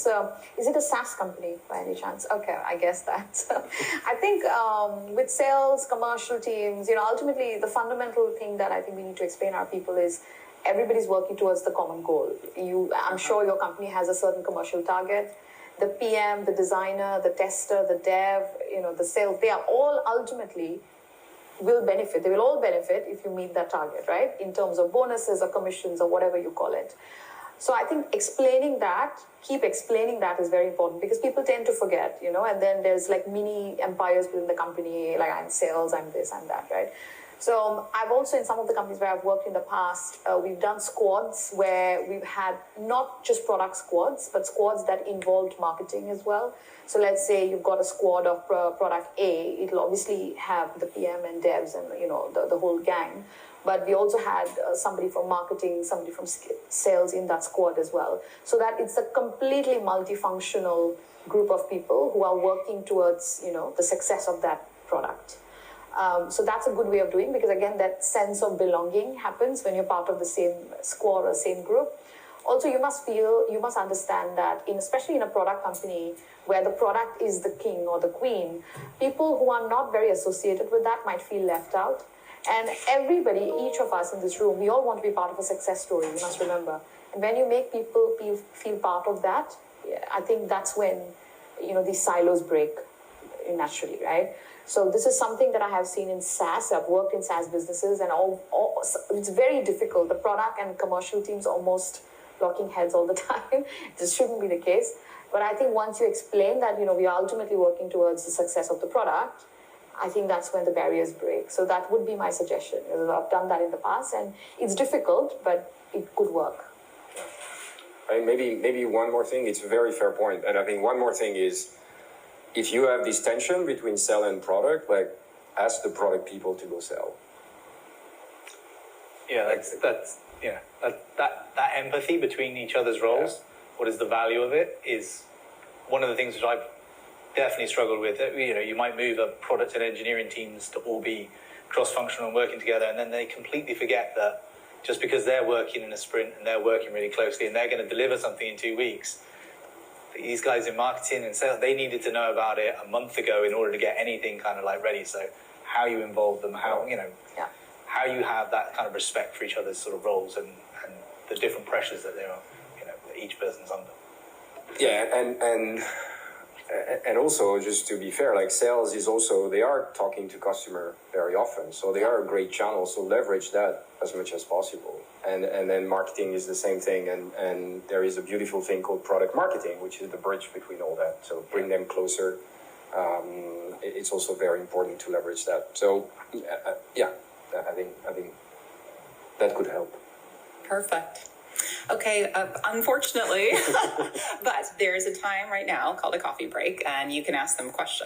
So is it a SaaS company by any chance? Okay, I guess that. I think with sales, commercial teams, ultimately the fundamental thing that I think we need to explain our people is everybody's working towards the common goal. I'm sure your company has a certain commercial target. The PM, the designer, the tester, the dev, the sales, they are all ultimately will benefit. They will all benefit if you meet that target, right? In terms of bonuses or commissions or whatever you call it. So I think keep explaining that is very important because people tend to forget, and then there's like mini empires within the company, like I'm sales, I'm this, I'm that, right? So I've also, in some of the companies where I've worked in the past, we've done squads where we've had not just product squads, but squads that involved marketing as well. So let's say you've got a squad of product A, it'll obviously have the PM and devs and, the whole gang. But we also had somebody from marketing, somebody from sales in that squad as well. So that it's a completely multifunctional group of people who are working towards, the success of that product. So that's a good way of doing because, again, that sense of belonging happens when you're part of the same squad or same group. Also, you must understand that, especially in a product company where the product is the king or the queen, people who are not very associated with that might feel left out. And everybody, each of us in this room, we all want to be part of a success story, you must remember. And when you make people feel part of that, I think that's when, these silos break naturally, right? So this is something that I have seen in SaaS. I've worked in SaaS businesses and it's very difficult. The product and commercial teams almost locking heads all the time. This shouldn't be the case. But I think once you explain that, we are ultimately working towards the success of the product, I think that's when the barriers break. So that would be my suggestion. I've done that in the past and it's difficult, but it could work. And maybe one more thing, it's a very fair point. And I think one more thing is, if you have this tension between sell and product, ask the product people to go sell. Yeah, that empathy between each other's roles, what is the value of it, is one of the things which I've definitely struggled with. You might move a product and engineering teams to all be cross-functional and working together, and then they completely forget that just because they're working in a sprint and they're working really closely and they're going to deliver something in 2 weeks, these guys in marketing and sales, they needed to know about it a month ago in order to get anything kind of ready. So how you involve them, how you have that kind of respect for each other's sort of roles and the different pressures that that each person's under. Yeah, and also, just to be fair, sales is also, they are talking to customer very often. So they are a great channel. So leverage that as much as possible. And then marketing is the same thing. And there is a beautiful thing called product marketing, which is the bridge between all that. So bring them closer. It's also very important to leverage that. So I think that could help. Perfect. Okay, unfortunately, but there's a time right now called a coffee break, and you can ask them questions.